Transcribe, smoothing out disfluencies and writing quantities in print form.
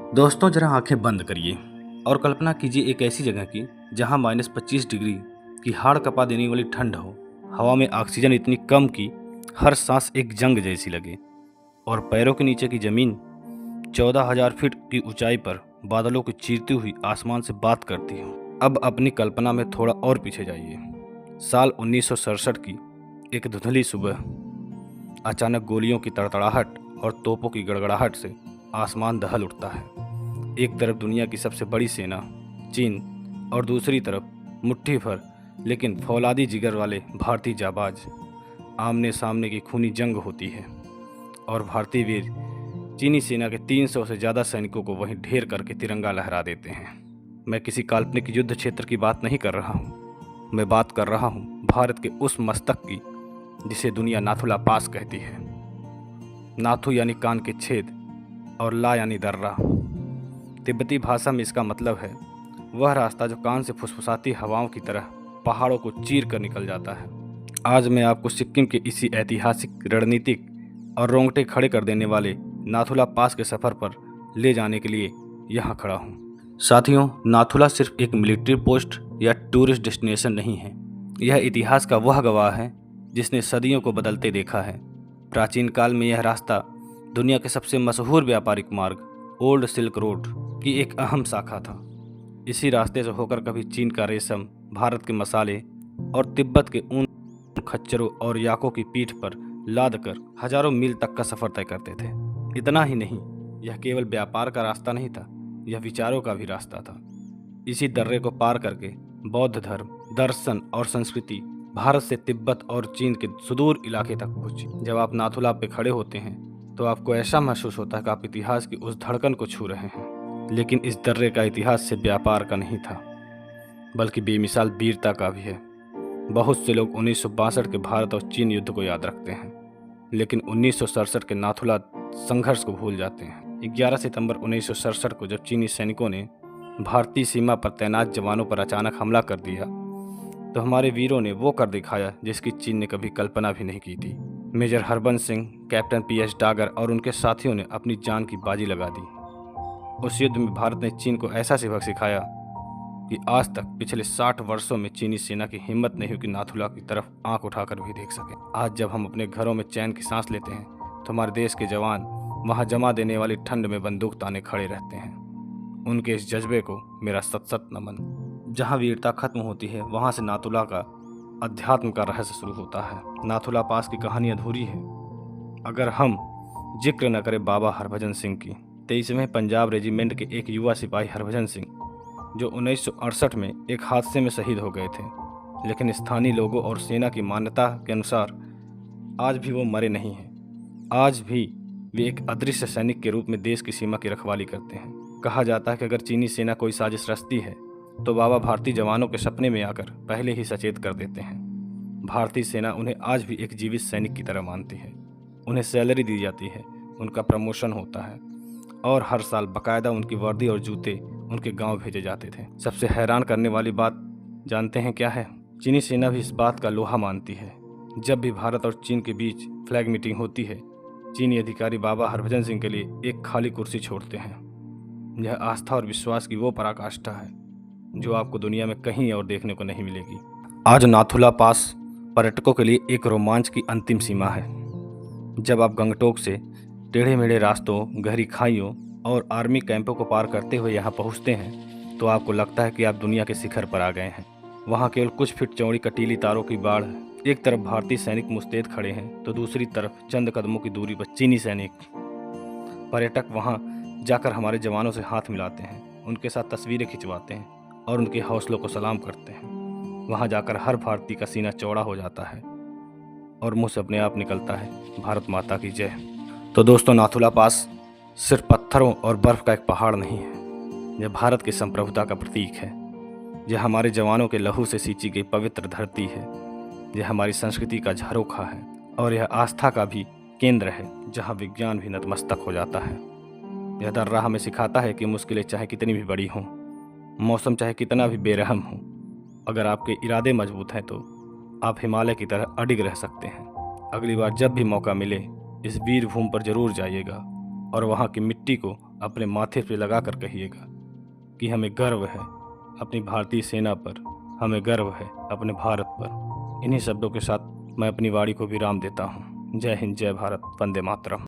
दोस्तों जरा आंखें बंद करिए और कल्पना कीजिए एक ऐसी जगह की जहां -25 डिग्री की हाड़ कपा देने वाली ठंड हो। हवा में ऑक्सीजन इतनी कम कि हर सांस एक जंग जैसी लगे और पैरों के नीचे की जमीन 14,000 फीट की ऊंचाई पर बादलों की चीरती हुई आसमान से बात करती हो। अब अपनी कल्पना में थोड़ा और पीछे जाइए। साल 1967 की एक धुंधली सुबह अचानक गोलियों की तड़तड़ाहट और तोपों की गड़गड़ाहट से आसमान दहल उठता है। एक तरफ दुनिया की सबसे बड़ी सेना चीन और दूसरी तरफ मुट्ठी भर लेकिन फौलादी जिगर वाले भारतीय जाबाज। आमने सामने की खूनी जंग होती है और भारतीय वीर चीनी सेना के 300 से ज़्यादा सैनिकों को वहीं ढेर करके तिरंगा लहरा देते हैं। मैं किसी काल्पनिक युद्ध क्षेत्र की बात नहीं कर रहा हूँ, मैं बात कर रहा हूँ भारत के उस मस्तक की जिसे दुनिया नाथुला पास कहती है। नाथु यानी कान के छेद और ला यानी दर्रा। तिब्बती भाषा में इसका मतलब है वह रास्ता जो कान से फुसफुसाती हवाओं की तरह पहाड़ों को चीर कर निकल जाता है। आज मैं आपको सिक्किम के इसी ऐतिहासिक, रणनीतिक और रोंगटे खड़े कर देने वाले नाथुला पास के सफ़र पर ले जाने के लिए यहाँ खड़ा हूँ। साथियों, नाथुला सिर्फ एक मिलिट्री पोस्ट या टूरिस्ट डेस्टिनेशन नहीं है, यह इतिहास का वह गवाह है जिसने सदियों को बदलते देखा है। प्राचीन काल में यह रास्ता दुनिया के सबसे मशहूर व्यापारिक मार्ग ओल्ड सिल्क रोड की एक अहम शाखा था। इसी रास्ते से होकर कभी चीन का रेशम, भारत के मसाले और तिब्बत के ऊन खच्चरों और याकों की पीठ पर लाद कर हजारों मील तक का सफर तय करते थे। इतना ही नहीं, यह केवल व्यापार का रास्ता नहीं था, यह विचारों का भी रास्ता था। इसी दर्रे को पार करके बौद्ध धर्म, दर्शन और संस्कृति भारत से तिब्बत और चीन के सुदूर इलाके तक पहुंची। जब आप नाथुला पे खड़े होते हैं तो आपको ऐसा महसूस होता है कि आप इतिहास की उस धड़कन को छू रहे हैं। लेकिन इस दर्रे का इतिहास सिर्फ व्यापार का नहीं था, बल्कि बेमिसाल वीरता का भी है। बहुत से लोग 1962 के भारत और चीन युद्ध को याद रखते हैं, लेकिन 1967 के नाथुला संघर्ष को भूल जाते हैं। 11 सितंबर 1967 को जब चीनी सैनिकों ने भारतीय सीमा पर तैनात जवानों पर अचानक हमला कर दिया तो हमारे वीरों ने वो कर दिखाया जिसकी चीन ने कभी कल्पना भी नहीं की थी। Major Harbans Singh, captain P H Dagar और उनके साथियों ने अपनी जान की बाजी लगा दी। उस युद्ध में भारत ने चीन को ऐसा सबक सिखाया कि आज तक पिछले 60 वर्षों में चीनी सेना की हिम्मत नहीं हुई कि नाथुला की तरफ आंख उठाकर भी देख सके। आज जब हम अपने घरों में चैन की सांस लेते हैं तो हमारे देश के जवान वहां जमा देने वाली ठंड में बंदूक ताने खड़े रहते हैं। उनके इस जज्बे को मेरा सत नमन। जहाँ वीरता खत्म होती है वहाँ से नाथुला का अध्यात्म का रहस्य शुरू होता है। नाथुला पास की कहानी अधूरी है अगर हम जिक्र न करें बाबा हरभजन सिंह की। 23वें पंजाब रेजिमेंट के एक युवा सिपाही हरभजन सिंह जो 1968 में एक हादसे में शहीद हो गए थे, लेकिन स्थानीय लोगों और सेना की मान्यता के अनुसार आज भी वो मरे नहीं हैं। आज भी वे एक अदृश्य सैनिक के रूप में देश की सीमा की रखवाली करते हैं। कहा जाता है कि अगर चीनी सेना कोई साजिश रचती है तो बाबा भारतीय जवानों के सपने में आकर पहले ही सचेत कर देते हैं। भारतीय सेना उन्हें आज भी एक जीवित सैनिक की तरह मानती है। उन्हें सैलरी दी जाती है, उनका प्रमोशन होता है और हर साल बाकायदा उनकी वर्दी और जूते उनके गांव भेजे जाते थे। सबसे हैरान करने वाली बात जानते हैं क्या है? चीनी सेना भी इस बात का लोहा मानती है। जब भी भारत और चीन के बीच फ्लैग मीटिंग होती है, चीनी अधिकारी बाबा हरभजन सिंह के लिए एक खाली कुर्सी छोड़ते हैं। यह आस्था और विश्वास की वो पराकाष्ठा है जो आपको दुनिया में कहीं और देखने को नहीं मिलेगी। आज नाथुला पास पर्यटकों के लिए एक रोमांच की अंतिम सीमा है। जब आप गंगटोक से टेढ़े मेढ़े रास्तों, गहरी खाइयों और आर्मी कैंपों को पार करते हुए यहाँ पहुँचते हैं तो आपको लगता है कि आप दुनिया के शिखर पर आ गए हैं। वहाँ केवल कुछ फीट चौड़ी कटीली तारों की बाढ़ है। एक तरफ भारतीय सैनिक मुस्तैद खड़े हैं तो दूसरी तरफ चंद कदमों की दूरी पर चीनी सैनिक। पर्यटक वहाँ जाकर हमारे जवानों से हाथ मिलाते हैं, उनके साथ तस्वीरें खिंचवाते हैं और उनके हौसलों को सलाम करते हैं। वहाँ जाकर हर भारतीय का सीना चौड़ा हो जाता है और मुंह से अपने आप निकलता है, भारत माता की जय। तो दोस्तों, नाथुला पास सिर्फ पत्थरों और बर्फ का एक पहाड़ नहीं है, यह भारत की संप्रभुता का प्रतीक है। यह हमारे जवानों के लहू से सींची गई पवित्र धरती है। यह हमारी संस्कृति का झरोखा है और यह आस्था का भी केंद्र है जहाँ विज्ञान भी नतमस्तक हो जाता है। यह दर्रा हमें सिखाता है कि मुश्किलें चाहे कितनी भी बड़ी हों, मौसम चाहे कितना भी बेरहम हो, अगर आपके इरादे मजबूत हैं तो आप हिमालय की तरह अडिग रह सकते हैं। अगली बार जब भी मौका मिले इस वीर भूमि पर जरूर जाइएगा और वहाँ की मिट्टी को अपने माथे पे लगा कर कहिएगा कि हमें गर्व है अपनी भारतीय सेना पर, हमें गर्व है अपने भारत पर। इन्हीं शब्दों के साथ मैं अपनी वाणी को विराम देता हूँ। जय हिंद, जय भारत, वंदे मातरम।